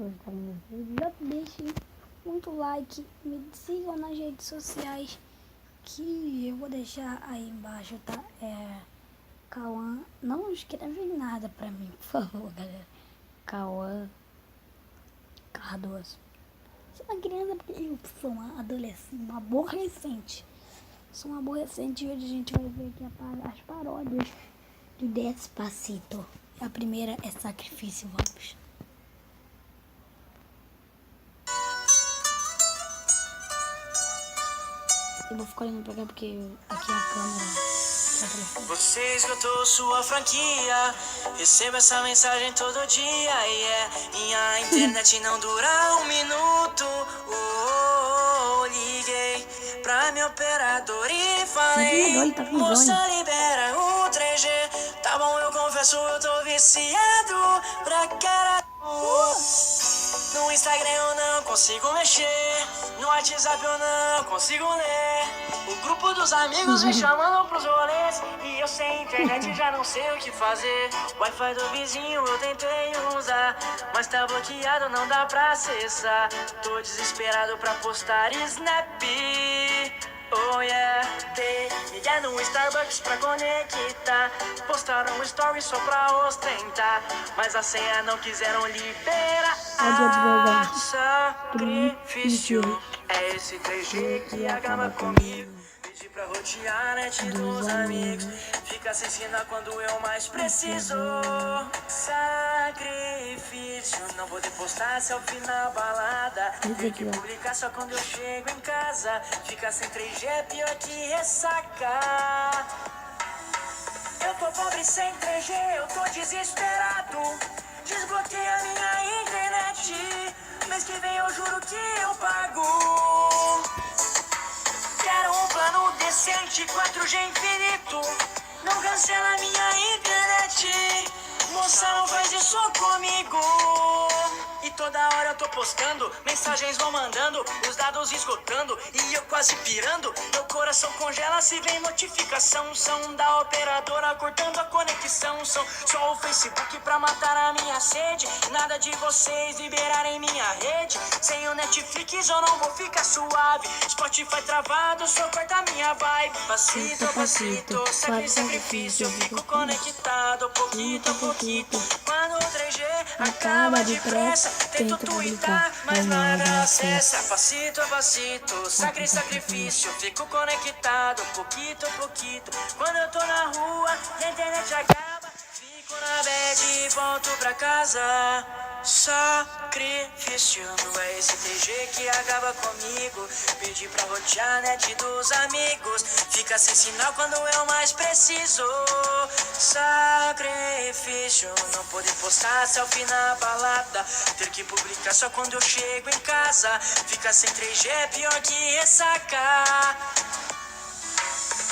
gostarem desse vídeo, já deixem muito like, me sigam nas redes sociais, que eu vou deixar aí embaixo, tá? Cauã, não escreve nada pra mim, por favor, galera. Cauã Cardoso. Sou uma criança porque eu sou uma adolescente, uma aborrecente. Sou uma aborrecente e hoje a gente vai ver aqui as paródias do Despacito. A primeira é Sacrifício, vamos. Eu vou ficar olhando pra cá porque aqui a câmera... Você esgotou sua franquia, recebo essa mensagem todo dia, minha internet não dura um minuto. Liguei pra minha operadora e falei, moça, libera o 3G. Tá bom, eu confesso, eu tô viciado pra caralho. No Instagram eu não consigo mexer, no WhatsApp eu não consigo ler. O grupo dos amigos me chamando pros rolês, e eu sem internet já não sei o que fazer. Wi-Fi do vizinho eu tentei usar, mas tá bloqueado, não dá pra acessar. Tô desesperado pra postar Snap. Oh yeah, ligar no Starbucks pra conectar. Postaram um story só pra ostentar, mas a senha não quiseram liberar. Sacrifício é esse 3G que acaba comigo. Pedi pra rotear a net dos amigos, fica sem sinal quando eu mais preciso. Sacrifício, não poder postar selfie na balada, ter que publicar só quando eu chego em casa. Fica sem 3G é pior que ressaca. Eu tô pobre sem 3G, eu tô desesperado. Desbloqueia a minha internet, mês que vem eu juro que eu pago. Quero um plano decente, 4G infinito, não cancela minha internet. Moça, não faz isso comigo. E toda hora eu tô postando, mensagens vão mandando, os dados esgotando, e eu quase pirando. Meu coração congela se vem notificação. São da operadora cortando a conexão. São só o Facebook pra matar a minha sede. Nada de vocês liberarem minha rede. Sem o Netflix eu não vou ficar suave. Spotify travado, só corta minha vibe. Passito a passito, sacrifício, eu fico conectado, pouquinho a pouquinho. Quando o 3G acaba depressa, tento twittar, mas nada acessa. Passito a passito, sacrifício, fico conectado, pouquinho a pouquinho. Quando eu tô na rua e a internet acaba, fico na bed e volto pra casa. Sacrifício, não é esse 3G que acaba comigo. Pedi pra rotear a net dos amigos, fica sem sinal quando eu mais preciso. Sacrifício, não poder postar selfie na balada, ter que publicar só quando eu chego em casa. Fica sem 3G é pior que ressaca.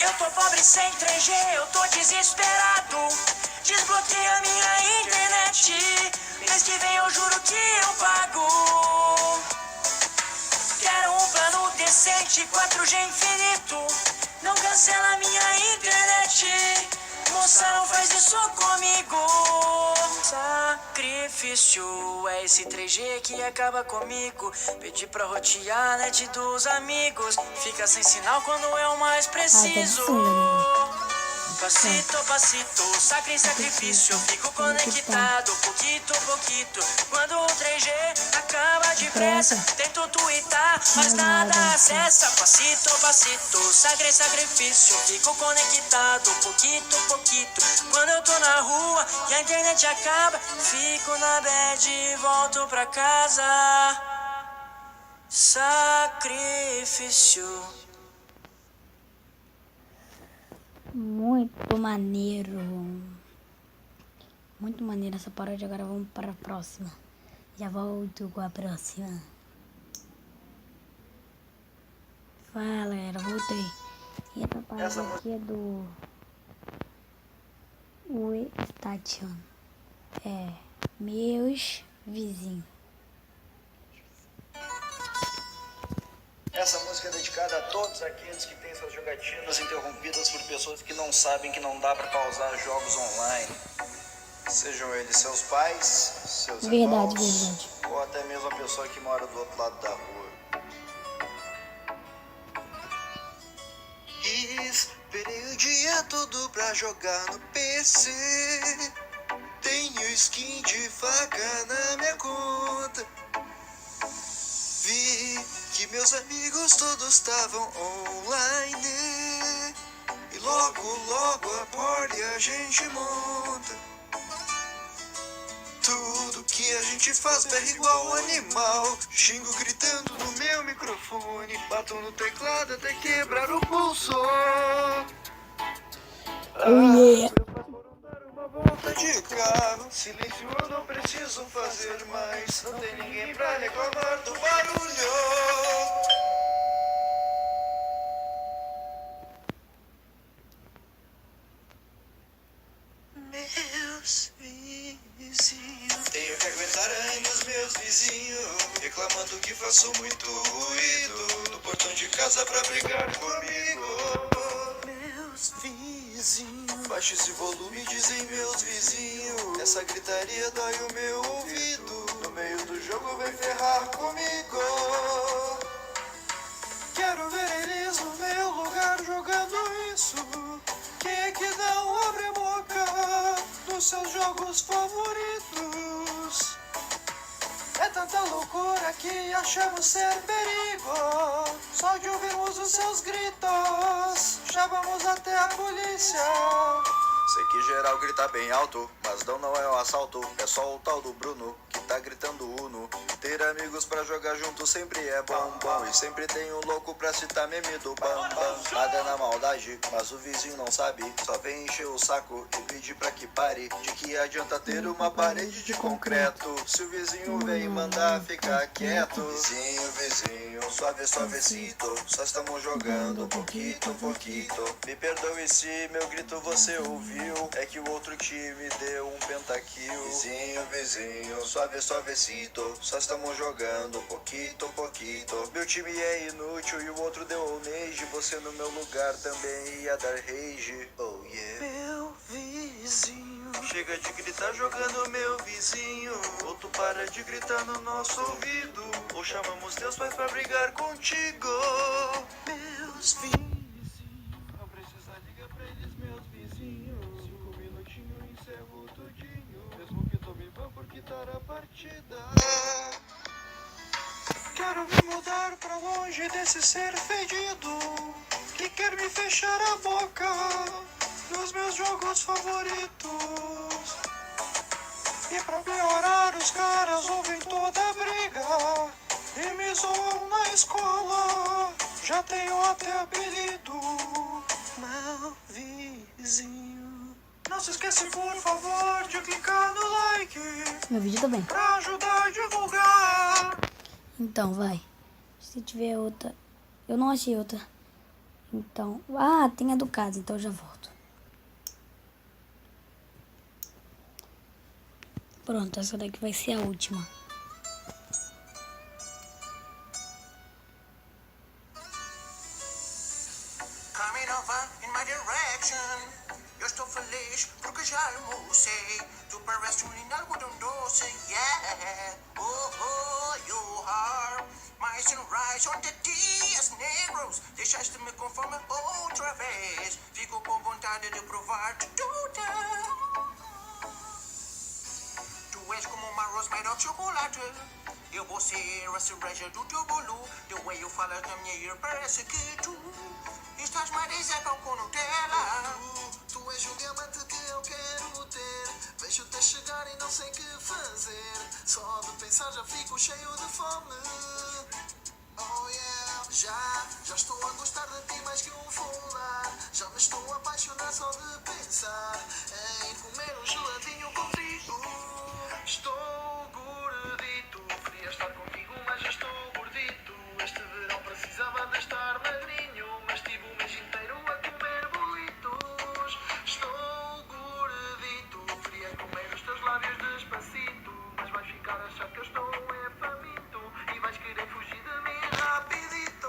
Eu tô pobre sem 3G, eu tô desesperado. Desbloqueia minha internet, mês que vem eu juro que eu pago. Quero um plano decente, 4G infinito, não cancela minha internet. Moça, não faz isso comigo. Sacrifício é esse 3G que acaba comigo. Pedi pra rotear a net dos amigos, fica sem sinal quando eu mais preciso. Passito a passito, sacrifício, fico conectado, pouquinho a pouquinho. Quando o 3G acaba depressa, tento twittar, mas nada acessa. Passito a passito, sacrifício, fico conectado, pouquinho a pouquinho. Quando eu tô na rua e a internet acaba, fico na bed e volto pra casa. Sacrifício. Muito maneiro. Muito maneiro essa paródia. Agora vamos para a próxima. Já volto com a próxima. Fala, galera. Voltei. E essa paródia aqui é do O Station. Meus vizinhos. Essa música é dedicada a todos aqueles que têm suas jogatinas interrompidas por pessoas que não sabem que não dá para pausar jogos online. Sejam eles seus pais, seus irmãos, ou até mesmo a pessoa que mora do outro lado da rua. Esperei o dia todo pra jogar no PC. Tenho skin de faca na minha conta. Vi que meus amigos todos estavam online. E logo a party a gente monta. Tudo que a gente faz berra igual animal. Xingo gritando no meu microfone. Bato no teclado até quebrar o pulso. Yeah. Uma volta de carro. Silêncio, eu não preciso fazer mais. Não tem ninguém pra reclamar do barulho. Meus vizinhos. Tenho que aguentar ainda os meus vizinhos reclamando que faço muito ruído no portão de casa pra brigar comigo. Meus vizinhos. Baixa esse volume, dizem meus vizinhos. Essa gritaria dói o meu ouvido. No meio do jogo vem ferrar comigo. Quero ver eles no meu lugar jogando isso. Quem é que não abre a boca dos seus jogos favoritos? É tanta loucura que achamos ser perigo. Só de ouvirmos os seus gritos, chamamos até a polícia. Sei que geral grita bem alto, mas não é um assalto. É só o tal do Bruno que tá gritando Uno. Ter amigos pra jogar junto sempre é bom. E sempre tem um louco pra citar meme do Bambam. Nada na maldade, mas o vizinho não sabe. Só vem encher o saco e pedir pra que pare. De que adianta ter uma parede de concreto se o vizinho vem mandar ficar quieto. Vizinho, suavecito. Só estamos jogando pouquito. Me perdoe se meu grito você ouviu. É que o outro time deu um pentakill. Vizinho, suavecito. Só estamos jogando pouquito. Meu time é inútil e o outro deu ownage. Você no meu lugar também ia dar rage. Oh yeah. Meu vizinho. Chega de gritar jogando meu vizinho. Ou tu para de gritar no nosso ouvido. Ou chamamos teus pais pra brigar contigo. Meus vizinhos. Não precisa ligar pra eles, meus vizinhos. 5 minutinhos encerro tudinho. Mesmo que tome ban por quitar a partida. Quero me mudar pra longe desse ser fedido que quer me fechar a boca nos meus jogos favoritos. E pra piorar, os caras ouvem toda a briga e me zoam na escola. Já tenho até apelido, meu vizinho. Não se esqueça, por favor, de clicar no like Meu vídeo também. pra ajudar a divulgar. Então, vai. Se tiver outra... Eu não achei outra. Então... Ah, tem a do caso, então eu já volto. Pronto, essa daqui vai ser a última. Coming over in my direction. Eu estou feliz porque já almocei. Tu parece um lindo algodão doce, yeah. Oh, you are my sunrise on the dias negros. Deixaste-me com fome outra vez. Fico com vontade de provar tudo. Tu és como uma rose made of chocolate. Eu vou ser a cereja do teu bolo. The way you falas na minha ear parece que tu estás mais deserto com Nutella. Tu és o diamante que eu quero ter. Vejo-te a chegar e não sei o que fazer. Só de pensar já fico cheio de fome. Oh yeah. Já estou a gostar de ti mais que um folar. Já me estou a apaixonar só de pensar em comer um geladinho contigo. Estou gordito. Queria estar contigo, mas já estou gordito. Este verão precisava de estar magrinho, mas tive o mês inteiro a comer bolitos. Estou gordito. Queria comer os teus lábios despacito, mas vais ficar a achar que eu estou faminto e vais querer fugir de mim rapidito.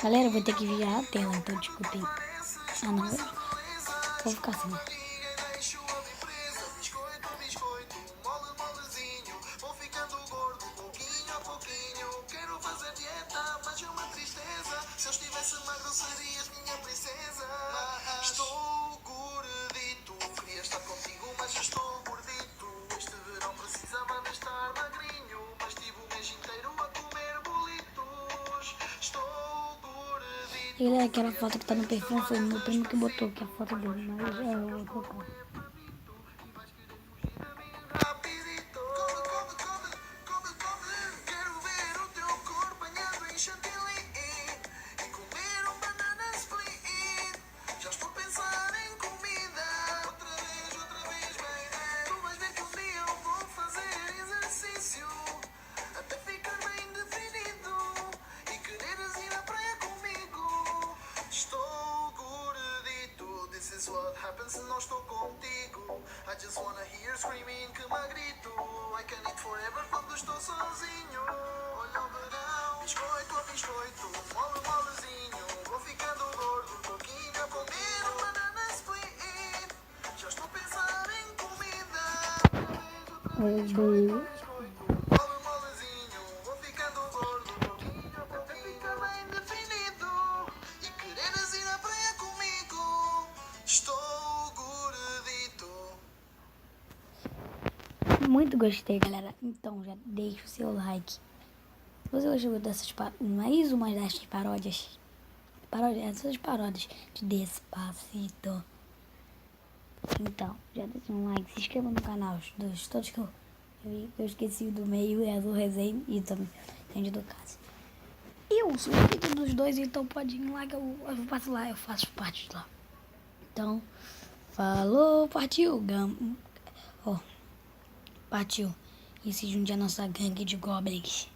Galera, eu vou ter que virar a tela, então desculpem. Ah, não. Vou ficar assim. Vou ficando gordo, pouquinho a pouquinho. Quero fazer dieta, mas é uma tristeza. Se eu estivesse magro, serias minha princesa. Estou gordito, queria estar contigo, mas estou gordito. Este verão precisava de estar magrinho, mas tive o mês inteiro a comer bolitos. Estou gordito. Ele é aquela foto que tá no perfil, foi meu primo que botou, que é a foto dele, mas é outra cara. Rapidito. Come. Quero ver o teu corpo banhado em chantilly e comer um banana split. Já estou a pensar em comida. Outra vez, baby. Tu vais ver que um dia eu vou fazer exercício até ficar bem definido e quereres ir à praia comigo. Estou gordito. This is what happens se não estou contigo. I just wanna hear screaming que magrito. I can eat forever quando estou sozinho. Olha o verão, biscoito a biscoito, molezinho. Vou ficando gordo, pouquinho a pouquinho. Banana split, já estou a pensar em comida. Molezinho, vou ficando gordo, pouquinho a pouquinho. Até ficar bem definido e quereres ir à praia comigo. Estou gordito. Muito gostei, galera. Então já deixa o seu like. Se você gostou dessas mais uma dessas paródias. Essas paródias de Despacito. Então, já deixa um like, se inscreva no canal. Dos todos que eu vi, eu esqueci do meio, é do resenha e também tem do Cássio. Eu sou inscrito dos dois, então pode ir lá que eu passo lá, eu faço parte de lá. Então, falou, partiu, partiu. E se junte a nossa gangue de goblins.